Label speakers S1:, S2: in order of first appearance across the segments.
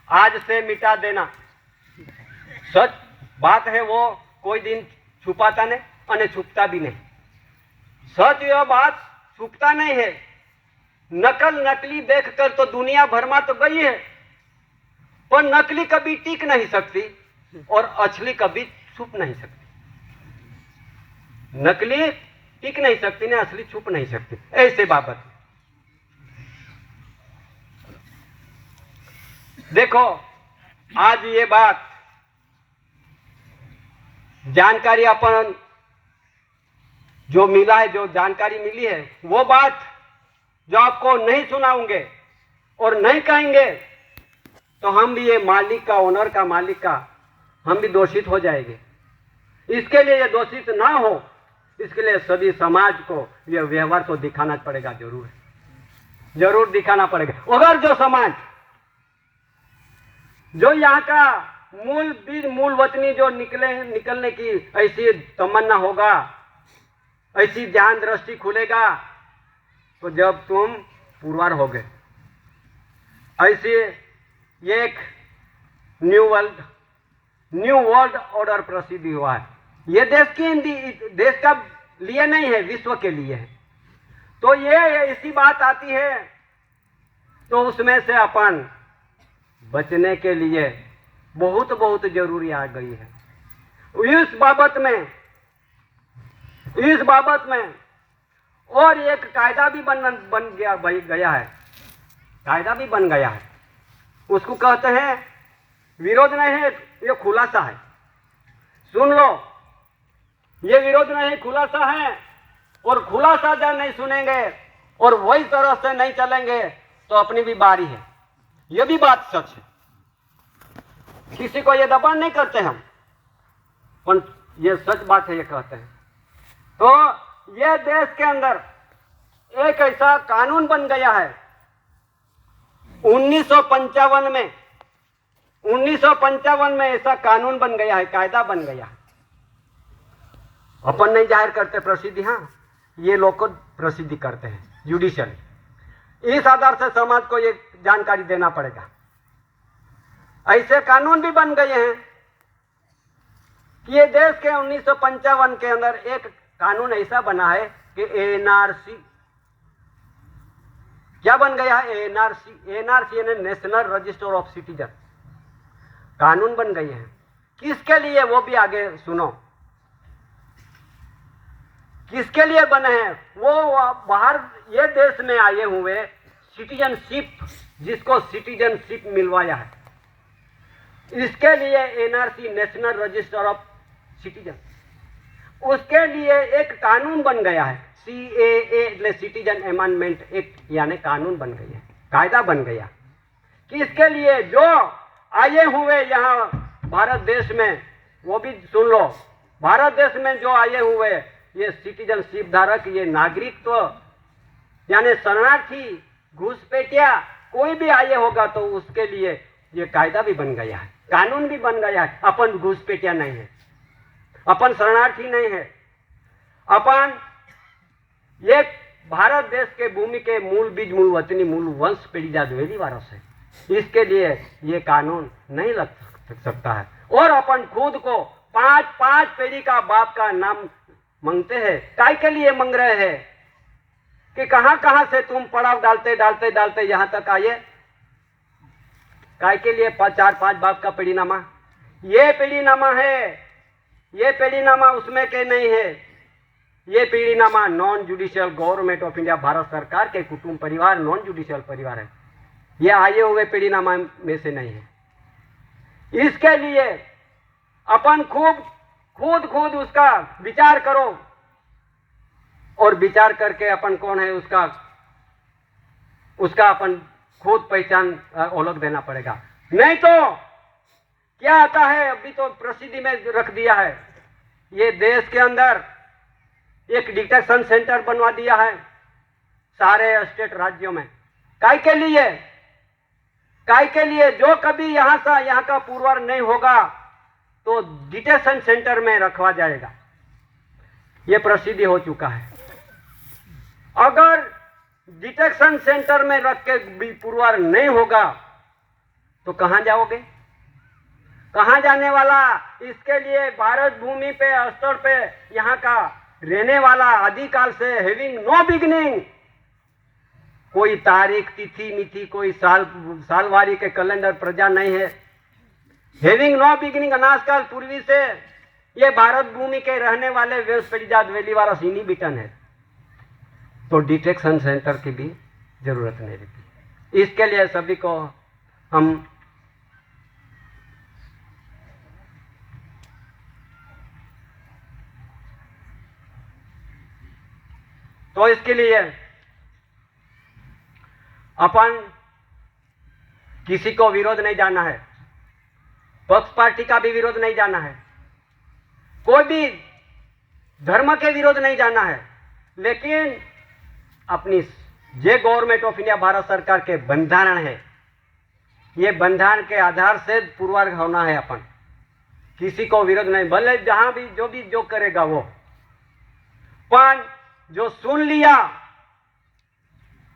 S1: आज से मिटा देना। सच बात है, वो कोई दिन छुपाता नहीं और छुपता भी नहीं। सच यह बात छुपता नहीं है। नकल नकली देखकर तो दुनिया भरमा तो गई है, पर नकली कभी टिक नहीं सकती और असली कभी छुप नहीं सकती। नकली टिक नहीं सकती ना असली छुप नहीं सकती। ऐसे बाबत देखो, आज ये बात जानकारी अपन जो मिला है, जो जानकारी मिली है, वो बात जो आपको नहीं सुनाऊंगे और नहीं कहेंगे तो हम भी ये मालिक का, ओनर का, मालिक का हम भी दोषित हो जाएंगे। इसके लिए ये दोषित ना हो, इसके लिए सभी समाज को ये व्यवहार तो दिखाना पड़ेगा। जरूर दिखाना पड़ेगा। अगर जो समाज, जो यहाँ का मूल बीज, मूल वतनी जो निकलने की ऐसी तमन्ना होगा, ऐसी ध्यान दृष्टि खुलेगा, तो जब तुम पुरवार हो गए, ऐसे एक न्यू वर्ल्ड ऑर्डर प्रसिद्ध हुआ है। ये देश का लिए नहीं है, विश्व के लिए है। तो ये ऐसी बात आती है, तो उसमें से अपन बचने के लिए बहुत जरूरी आ गई है। इस बाबत में और एक कायदा भी बन गया है। कायदा भी बन गया है। उसको कहते हैं, विरोध नहीं है, ये खुलासा है। सुन लो, ये विरोध नहीं, खुलासा है। और खुलासा जब नहीं सुनेंगे और वही तरह से नहीं चलेंगे तो अपनी भी बारी है। ये भी बात सच है। किसी को ये दबाव नहीं करते हम, पर ये सच बात है, ये कहते हैं। तो ये देश के अंदर एक ऐसा कानून बन गया है 1955 में ऐसा कानून बन गया है, कायदा बन गया है। अपन नहीं जाहिर करते प्रसिद्धि, हाँ, ये लोग को प्रसिद्धि करते हैं जुडिशियल। इस आधार से समाज को ये जानकारी देना पड़ेगा। ऐसे कानून भी बन गए हैं कि ये देश के 1955 के अंदर एक कानून ऐसा बना है कि एनआरसी, क्या बन गया है? एनआरसी यानी नेशनल रजिस्टर ऑफ सिटीजन कानून बन गए हैं। किसके लिए, वो भी आगे सुनो। किसके लिए बने हैं? वो बाहर ये देश में आए हुए सिटीजनशिप, जिसको सिटीजनशिप मिलवाया है, इसके लिए NRC, national register of citizen, उसके लिए एक कानून बन गया है। CAA सिटीजन अमेंडमेंट एक्ट, यानी कानून बन गया, कायदा बन गया कि इसके लिए जो आए हुए यहाँ भारत देश में, वो भी सुन लो, भारत देश में जो आए हुए ये सिटीजनशिप धारक, ये नागरिक, तो यानी शरणार्थी, घुसपैठिया कोई भी आए होगा तो उसके लिए ये कायदा भी बन गया है, कानून भी बन गया है। अपन घुसपैठिया नहीं है, अपन शरणार्थी नहीं है, अपन ये भारत देश के भूमि के मूल बीज, मूल वतनी, मूल वंश पीढ़ी जादवेली वारस है। इसके लिए ये कानून नहीं लग सकता है। और अपन खुद को पांच पीढ़ी का बाप का नाम मांगते हैं। काय के लिए मांग रहे हैं कि कहां से तुम पड़ाव डालते यहां तक आए? काय के लिए 4-5 बाप का पीढ़ीनामा? ये पीढ़ीनामा है, ये पीढ़ीनामा उसमें के नहीं है। ये पीढ़ीनामा non judicial government of India, भारत सरकार के कुटुंब परिवार, नॉन जुडिशियल परिवार है। ये आए हुए पीढ़ीनामा में से नहीं है। इसके लिए अपन खुद उसका विचार करो, और विचार करके अपन कौन है उसका अपन खुद पहचान ओळख देना पड़ेगा। नहीं तो क्या आता है, अभी तो प्रसिद्धि में रख दिया है, ये देश के अंदर एक डिटेक्शन सेंटर बनवा दिया है सारे स्टेट राज्यों में। काय के लिए? जो कभी यहाँ का पुरवार नहीं होगा तो डिटेक्शन सेंटर में रखवा जाएगा। ये प्रसिद्धि हो चुका है। अगर डिटेक्शन सेंटर में रख के भी पुरवार नहीं होगा तो कहाँ जाओगे? कहाँ जाने वाला? इसके लिए भारत भूमि पे स्तर पे यहाँ का रहने वाला आदिकाल से हैविंग नो बिगिनिंग, कोई तारीख तिथि मिथि कोई सालवारी के कैलेंडर प्रजा नहीं है। हैविंग नो बिगिनिंग अनाजकाल पूर्वी से ये भारत भूमि के रहने वाले वेश परिजात वेलीवारा सीनी बिटन है। तो डिटेक्शन सेंटर की भी जरूरत नहीं रहती। इसके लिए सभी को हम तो इसके लिए अपन किसी को विरोध नहीं जाना है, पक्ष पार्टी का भी विरोध नहीं जाना है, कोई भी धर्म के विरोध नहीं जाना है, लेकिन अपनी जे गवर्नमेंट ऑफ इंडिया भारत सरकार के बंधारण है, ये बंधारण के आधार से पुरवार होना है। अपन किसी को विरोध नहीं, भले जहां भी जो करेगा वो, पर जो सुन लिया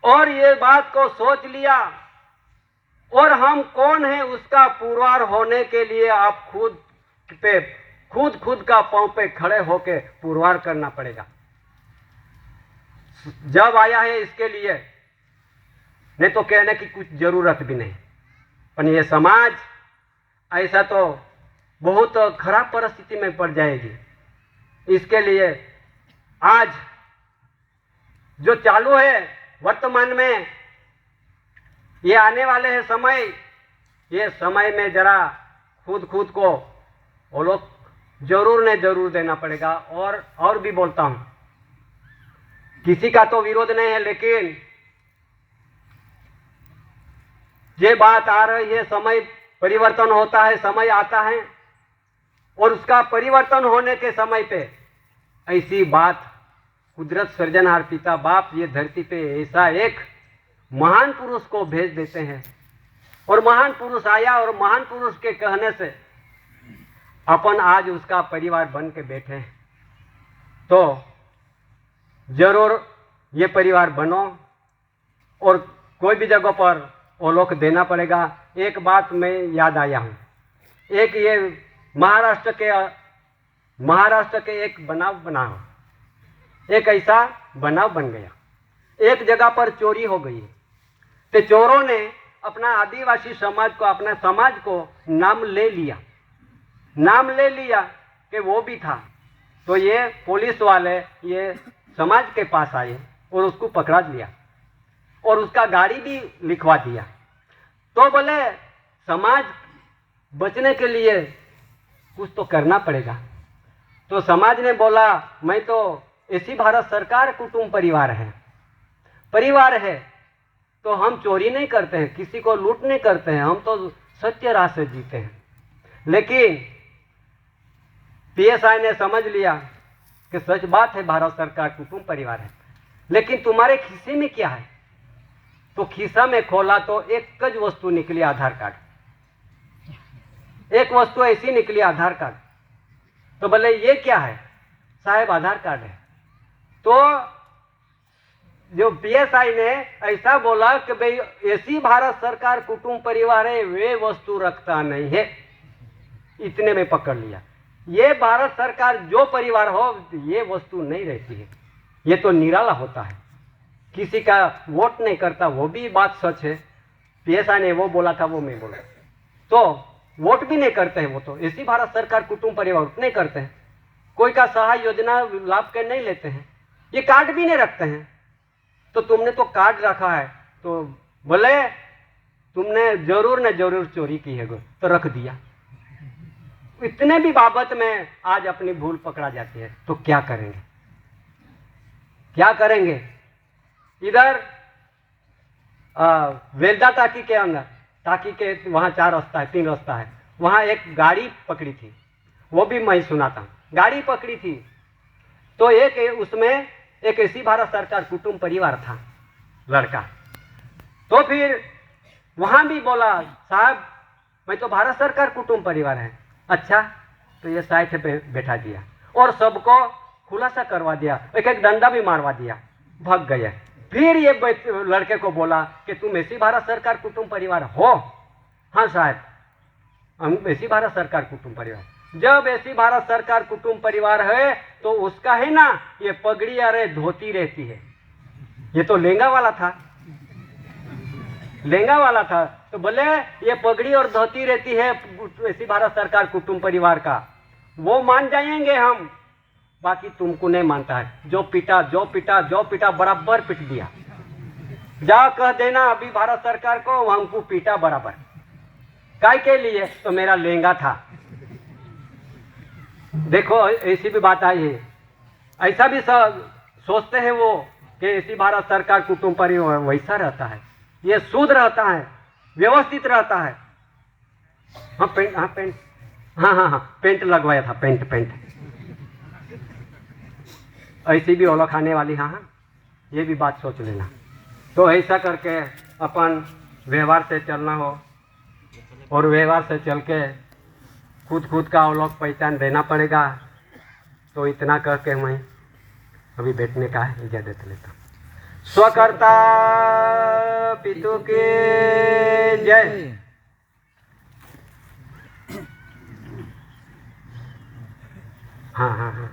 S1: और ये बात को सोच लिया और हम कौन है उसका पुरवार होने के लिए आप खुद का पांव पे खड़े होके पुरवार करना पड़ेगा। जब आया है इसके लिए, नहीं तो कहने की कुछ जरूरत भी नहीं। पर ये समाज ऐसा तो बहुत खराब परिस्थिति में पड़ जाएगी। इसके लिए आज जो चालू है वर्तमान में, ये आने वाले हैं समय, ये समय में जरा खुद को वो लोग जरूर देना पड़ेगा। और भी बोलता हूं, किसी का तो विरोध नहीं है, लेकिन ये बात आ रही है, समय परिवर्तन होता है, समय आता है और उसका परिवर्तन होने के समय पे ऐसी बात कुदरत सृजनहार पिता बाप ये धरती पे ऐसा एक महान पुरुष को भेज देते हैं और महान पुरुष आया और महान पुरुष के कहने से अपन आज उसका परिवार बन के बैठे हैं। तो जरूर ये परिवार बनो और कोई भी जगह पर वो लोग देना पड़ेगा। एक बात मैं याद आया हूँ, एक ये महाराष्ट्र के एक बनाओ एक ऐसा बनाव बन गया। एक जगह पर चोरी हो गई, तो चोरों ने अपना आदिवासी समाज को, अपने समाज को नाम ले लिया कि वो भी था। तो ये पुलिस वाले ये समाज के पास आए और उसको पकड़ा लिया और उसका गाड़ी भी लिखवा दिया। तो बोले समाज बचने के लिए कुछ तो करना पड़ेगा। तो समाज ने बोला, मैं तो ऐसी भारत सरकार कुटुंब परिवार है तो हम चोरी नहीं करते हैं, किसी को लूट नहीं करते हैं, हम तो सत्य राह से जीते हैं। लेकिन पीएसआई ने समझ लिया कि सच बात है, भारत सरकार कुटुंब परिवार है, लेकिन तुम्हारे खीसे में क्या है? तो खीसा में खोला तो एक ज वस्तु निकली, आधार कार्ड। एक वस्तु ऐसी निकली, आधार कार्ड। तो बोले ये क्या है? साहब आधार कार्ड है। तो जो पीएसआई ने ऐसा बोला कि भाई ऐसी भारत सरकार कुटुंब परिवार है, वे वस्तु रखता नहीं है। इतने में पकड़ लिया। ये भारत सरकार जो परिवार हो, ये वस्तु नहीं रहती है, ये तो निराला होता है, किसी का वोट नहीं करता। वो भी बात सच है, पीएसआई ने वो बोला था, वो मैं बोला। तो वोट भी नहीं करते हैं वो, तो ऐसी भारत सरकार कुटुंब परिवार नहीं करते हैं, कोई का सहाय योजना लाभ के नहीं लेते हैं, ये कार्ड भी नहीं रखते हैं। तो तुमने तो कार्ड रखा है, तो बोले तुमने जरूर न जरूर चोरी की है, तो रख दिया। इतने भी बाबत में आज अपनी भूल पकड़ा जाती है, तो क्या करेंगे? क्या करेंगे? इधर वेलदा टाकी के अंदर, टाकी के वहां 4 रास्ता है, 3 रास्ता है, वहां एक गाड़ी पकड़ी थी, वो भी मैं सुनाता हूं। गाड़ी पकड़ी थी तो एक उसमें एक ऐसी भारत सरकार कुटुंब परिवार था, लड़का। तो फिर वहां भी बोला, साहब मैं तो भारत सरकार कुटुंब परिवार है। अच्छा, तो ये साइड पे बैठा दिया और सबको खुलासा करवा दिया, एक डंडा भी मारवा दिया, भाग गए। फिर ये लड़के को बोला कि तुम ऐसी भारत सरकार कुटुंब परिवार हो, हाँ साहब, हम ऐसी भारत सरकार कुटुंब परिवार, जब ऐसी भारत सरकार कुटुंब परिवार है तो उसका है ना ये पगड़ी अरे धोती रहती है। ये तो लहंगा वाला था, लहंगा वाला था, तो बोले ये पगड़ी और धोती रहती है ऐसी भारत सरकार कुटुंब परिवार का, वो मान जाएंगे हम, बाकी तुमको नहीं मानता है। जो पिटा जो पिटा जो पिटा बराबर पिट दिया। जा कह देना अभी भारत सरकार को हमको पीटा बराबर। काय के लिए? तो मेरा लहंगा था। देखो ऐसी भी बात आई है, ऐसा भी सोचते हैं वो कि ऐसी भारत सरकार कुटुंब परिवार वैसा रहता है, ये शुद्ध रहता है, व्यवस्थित रहता है। हाँ पेंट, हाँ पेंट, हाँ हाँ हाँ पेंट लगवाया था, पेंट पेंट। ऐसी भी औलख आने वाली, हाँ हाँ ये भी बात सोच लेना। तो ऐसा करके अपन व्यवहार से चलना हो, और व्यवहार से चल के खुद का अवलोक पहचान देना पड़ेगा। तो इतना कह के मैं अभी बैठने का इजाजत लेता हूँ। स्वकर्ता पितु की जय। हाँ हाँ हाँ